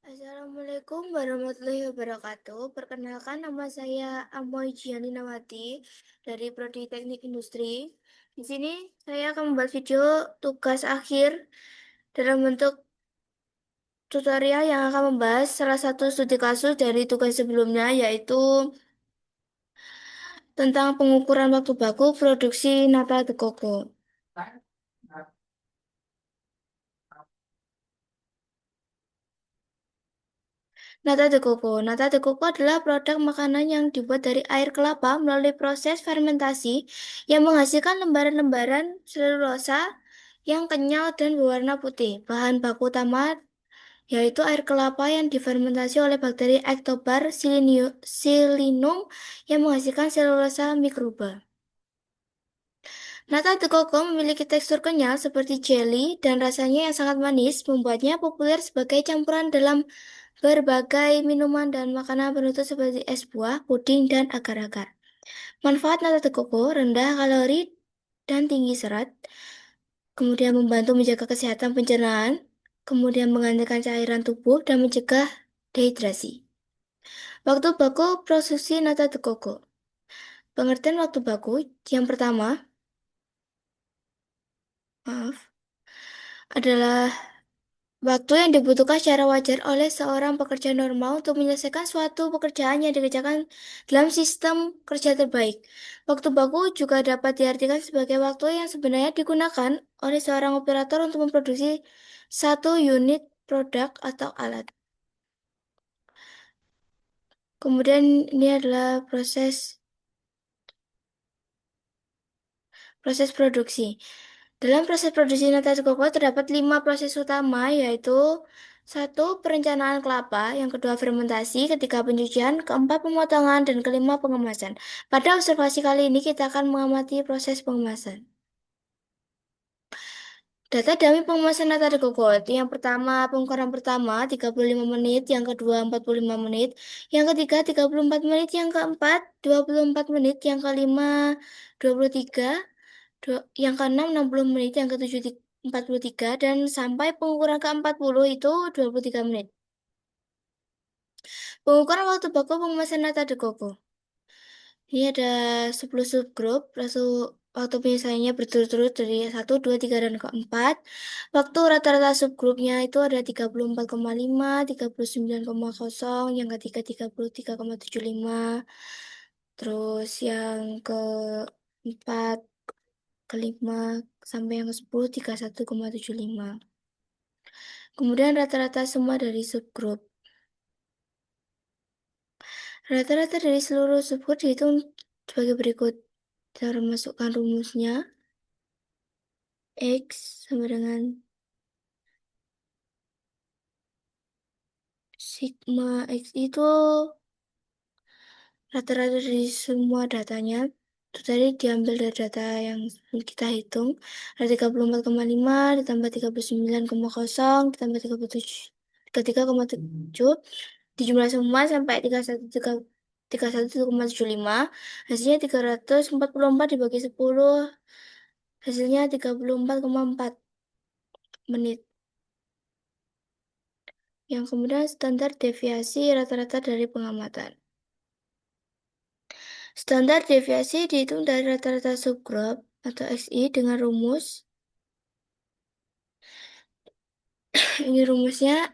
Assalamualaikum warahmatullahi wabarakatuh. Perkenalkan, nama saya Amoy Jiani Nawati dari Prodi Teknik Industri. Di sini saya akan membuat video tugas akhir dalam bentuk tutorial yang akan membahas salah satu studi kasus dari tugas sebelumnya, yaitu tentang pengukuran waktu baku produksi nata de coco. Nata de coco. Nata de coco adalah produk makanan yang dibuat dari air kelapa melalui proses fermentasi yang menghasilkan lembaran-lembaran selulosa yang kenyal dan berwarna putih. Bahan baku utama yaitu air kelapa yang difermentasi oleh bakteri Ectobar Silinum yang menghasilkan selulosa mikroba. Nata de coco memiliki tekstur kenyal seperti jelly dan rasanya yang sangat manis, membuatnya populer sebagai campuran dalam berbagai minuman dan makanan penutup seperti es buah, puding, dan agar-agar. Manfaat nata de coco rendah kalori dan tinggi serat, kemudian membantu menjaga kesehatan pencernaan, kemudian menggantikan cairan tubuh dan mencegah dehidrasi. Waktu baku produksi nata de coco. Pengertian waktu baku yang pertama, maaf, adalah waktu yang dibutuhkan secara wajar oleh seorang pekerja normal untuk menyelesaikan suatu pekerjaan yang dikerjakan dalam sistem kerja terbaik. Waktu baku juga dapat diartikan sebagai waktu yang sebenarnya digunakan oleh seorang operator untuk memproduksi satu unit produk atau alat. Kemudian ini adalah proses produksi. Dalam proses produksi nata de coco terdapat 5 proses utama, yaitu satu, perencanaan kelapa, yang kedua fermentasi, ketiga pencucian, keempat pemotongan, dan kelima pengemasan. Pada observasi kali ini kita akan mengamati proses pengemasan. Data dummy pengemasan nata de coco. Yang pertama, pengukuran pertama 35 menit, yang kedua 45 menit, yang ketiga 34 menit, yang keempat 24 menit, yang kelima 23, yang keenam 60 menit, yang ketujuh 43, dan sampai pengukuran ke-40 itu 23 menit. Pengukuran waktu baku pengemasan nata de coco. Ini ada 10 subgrup, waktu penyelesaiannya berturut-turut dari 1, 2, 3, dan keempat. Waktu rata-rata subgrupnya itu ada 34,5, 39,0, yang ketiga 33,75. Terus yang keempat, kelima, sampai yang ke-10, 31,75. Kemudian rata-rata semua dari subgrup. Rata-rata dari seluruh subgrup dihitung sebagai berikut. Cara masukkan rumusnya. X sama dengan sigma X itu rata-rata dari semua datanya. Itu tadi diambil dari data yang kita hitung. Ada 34,5 ditambah 39,0 ditambah 33,7 dijumlah semua sampai 31,75. Hasilnya 344 dibagi 10, hasilnya 34,4 menit. Yang kemudian standar deviasi rata-rata dari pengamatan. Standar deviasi dihitung dari rata-rata subgrup atau XI dengan rumus. Ini rumusnya.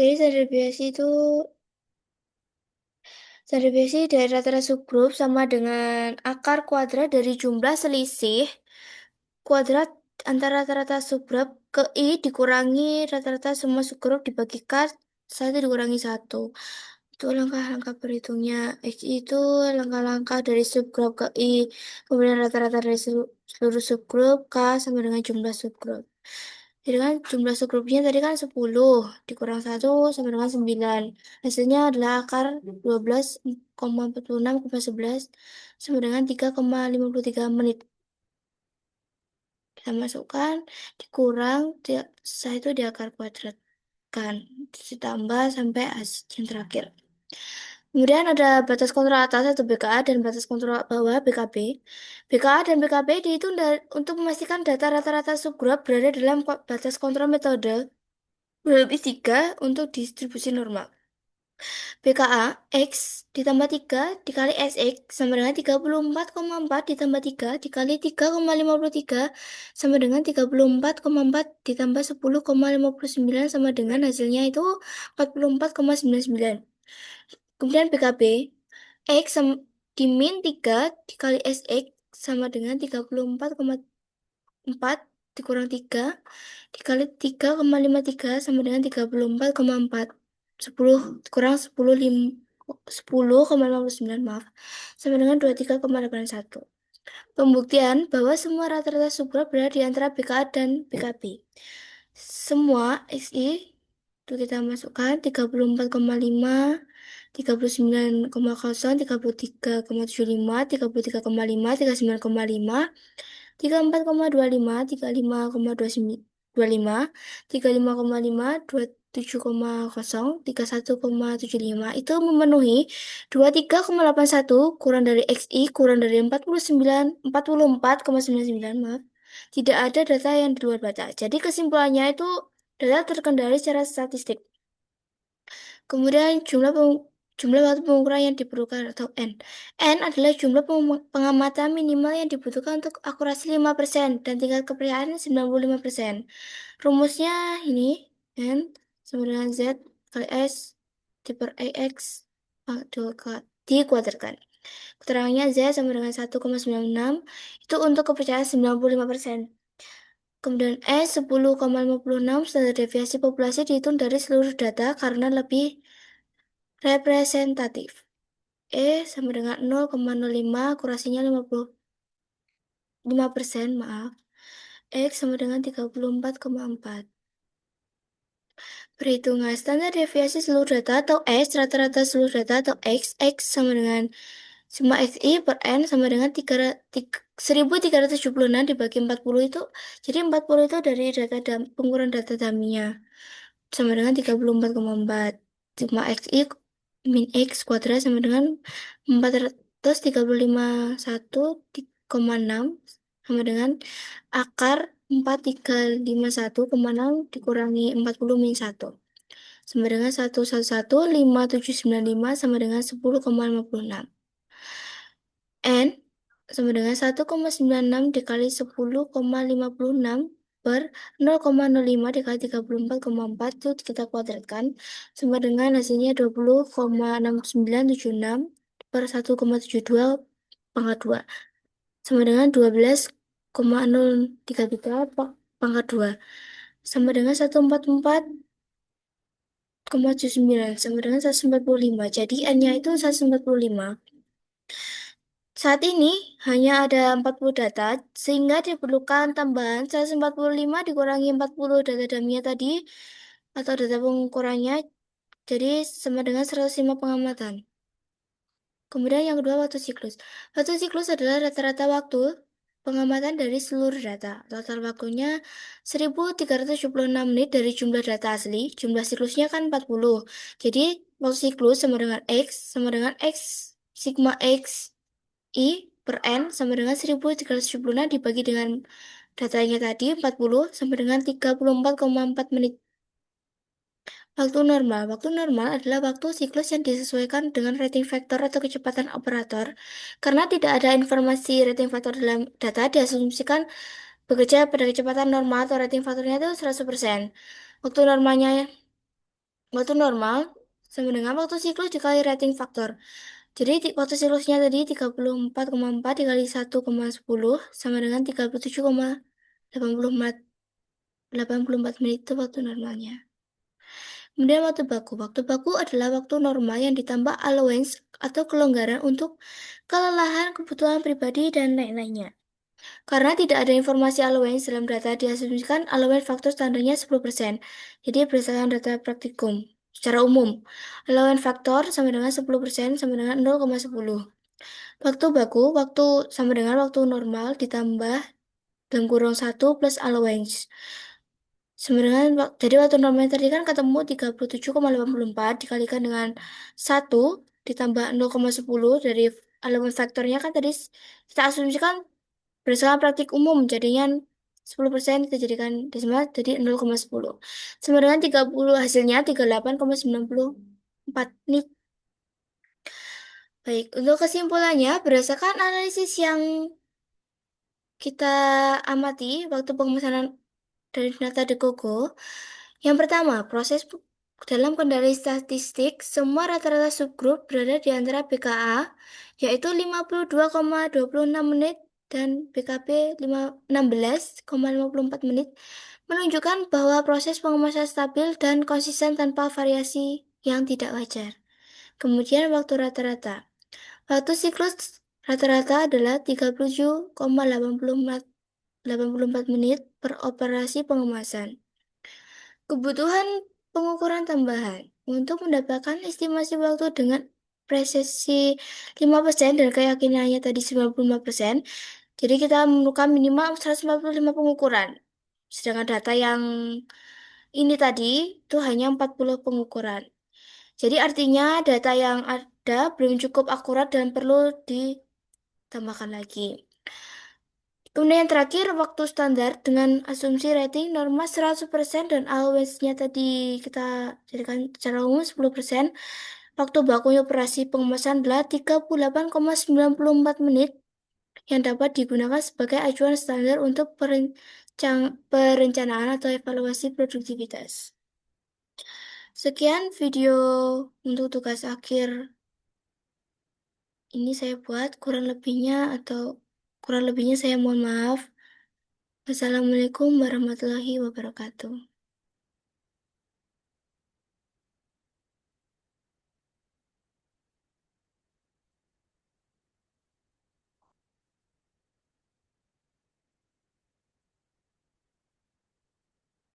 Jadi standar deviasi dari rata-rata subgrup sama dengan akar kuadrat dari jumlah selisih kuadrat antara rata-rata subgrup ke I dikurangi rata-rata semua subgrup dibagikan 1 dikurangi 1. Itu langkah-langkah perhitungnya. X itu langkah-langkah dari subgrup ke I. Kemudian rata-rata dari seluruh subgrup K sama dengan jumlah subgrup. Jadi kan jumlah subgrupnya tadi kan 10 dikurang 1 sama dengan 9. Hasilnya adalah akar 12,46,11 sama dengan 3,53 menit. Kita masukkan, dikurang, setelah itu di akar kuadrat kan, ditambah sampai hasil yang terakhir. Kemudian ada batas kontrol atas atau BKA dan batas kontrol bawah BKB. BKA dan BKB dihitung untuk memastikan data rata-rata subgrup berada dalam batas kontrol metode berlebih 3 untuk distribusi normal. BKA X ditambah 3 dikali SX sama dengan 34,4 ditambah 3 dikali 3,53 sama dengan 34,4 ditambah 10,59 sama dengan hasilnya itu 44,99. Kemudian PKB X dimin 3 dikali SX sama dengan 34,4 dikurang 3 dikali 3,53 sama dengan 34,4. 10 kurang 10,59 maaf. Sama dengan 23,81. Pembuktian bahwa semua rata-rata subgrup berada di antara BKA dan BKB. Semua XI itu kita masukkan 34,5, 39,0, 33,75, 33,5, 39,5, 34,25, 35,25, 35,5, 27,0, 31,75 itu memenuhi 23,81 kurang dari XI kurang dari 49, 44,99 maaf. Tidak ada data yang di luar batas. Jadi kesimpulannya itu data terkendali secara statistik. Kemudian jumlah waktu pengukuran yang diperlukan atau N. N adalah jumlah pengamatan minimal yang dibutuhkan untuk akurasi 5% dan tingkat kepercayaan 95%. Rumusnya ini N sama dengan Z kali S per AX dikuadratkan. Keterangannya Z sama dengan 1,96 itu untuk kepercayaan 95%. Kemudian S 10,56 standar deviasi populasi dihitung dari seluruh data karena lebih representatif. Sama dengan 0,05, akurasinya 55%, maaf. X sama dengan 34,4. Perhitungan standar deviasi seluruh data atau S, rata-rata seluruh data atau X sama dengan Sigma XI per N sama dengan 1376 dibagi 40 itu, jadi 40 itu dari data pengukuran data dummy-nya. Sama dengan 34,4. Sigma XI min X kuadrat sama dengan 435,1,6 sama dengan akar 4351,6 dikurangi 40 min 1 sama dengan 111,5795 sama dengan 10,56. N sama dengan 1,96 dikali 10,56 per 0,05 dikali 34,4 itu kita kuadratkan sama dengan hasilnya 20,6976 per 1,72 pangkat 2 sama dengan 12,033 pangkat 2 sama dengan 144,79 sama dengan 145. Jadi N-nya itu 145. Saat ini hanya ada 40 data, sehingga diperlukan tambahan 145 dikurangi 40 data dummy tadi, atau data pengukurannya, jadi sama dengan 105 pengamatan. Kemudian yang kedua, waktu siklus. Waktu siklus adalah rata-rata waktu pengamatan dari seluruh data. Total waktunya 1376 menit dari jumlah data asli, jumlah siklusnya kan 40. Jadi, waktu siklus sama dengan X, sama dengan X, sigma X, I per N sama dengan 1376 dibagi dengan datanya tadi 40 sama dengan 34,4 menit. Waktu normal. Waktu normal adalah waktu siklus yang disesuaikan dengan rating faktor atau kecepatan operator. Karena tidak ada informasi rating faktor dalam data, diasumsikan bekerja pada kecepatan normal atau rating faktornya itu 100%. Waktu normalnya, waktu normal sama dengan waktu siklus dikali rating faktor. Jadi waktu siklusnya tadi 34,4 dikali 1,10 sama dengan 37,84 menit itu waktu normalnya. Kemudian waktu baku. Waktu baku adalah waktu normal yang ditambah allowance atau kelonggaran untuk kelelahan, kebutuhan pribadi, dan lain-lainnya. Karena tidak ada informasi allowance dalam data, diasumsikan allowance faktor standarnya 10%. Jadi berdasarkan data praktikum. Secara umum, allowance faktor sama dengan 10% sama dengan 0,10. Waktu baku, waktu sama dengan waktu normal ditambah dalam kurung 1 plus allowance. Sama dengan, jadi waktu normal tadi kan ketemu 37,84 dikalikan dengan 1 ditambah 0,10 dari allowance faktornya kan tadi kita asumsikan berdasarkan praktik umum, jadinya 10% kita jadikan desimal jadi 0,10. Sama dengan 30 hasilnya 38,94 nih. Baik, untuk kesimpulannya, berdasarkan analisis yang kita amati waktu pemesanan dari data The Gogo, yang pertama, dalam kendali statistik, semua rata-rata subgrup berada di antara BKA, yaitu 52,26 menit dan BKP 16,54 menit, menunjukkan bahwa proses pengemasan stabil dan konsisten tanpa variasi yang tidak wajar. Kemudian waktu rata-rata. Waktu siklus rata-rata adalah 37,84 menit per operasi pengemasan. Kebutuhan pengukuran tambahan. Untuk mendapatkan estimasi waktu dengan presisi 5% dan keyakinannya tadi 95%, jadi kita memerlukan minimal 145 pengukuran. Sedangkan data yang ini tadi itu hanya 40 pengukuran. Jadi artinya data yang ada belum cukup akurat dan perlu ditambahkan lagi. Kemudian yang terakhir, waktu standar dengan asumsi rating norma 100% dan allowance-nya tadi kita jadikan secara umum 10%. Waktu bakunya operasi pengemasan adalah 38,94 menit yang dapat digunakan sebagai acuan standar untuk perencanaan atau evaluasi produktivitas. Sekian video untuk tugas akhir ini saya buat, kurang lebihnya saya mohon maaf. Wassalamualaikum warahmatullahi wabarakatuh.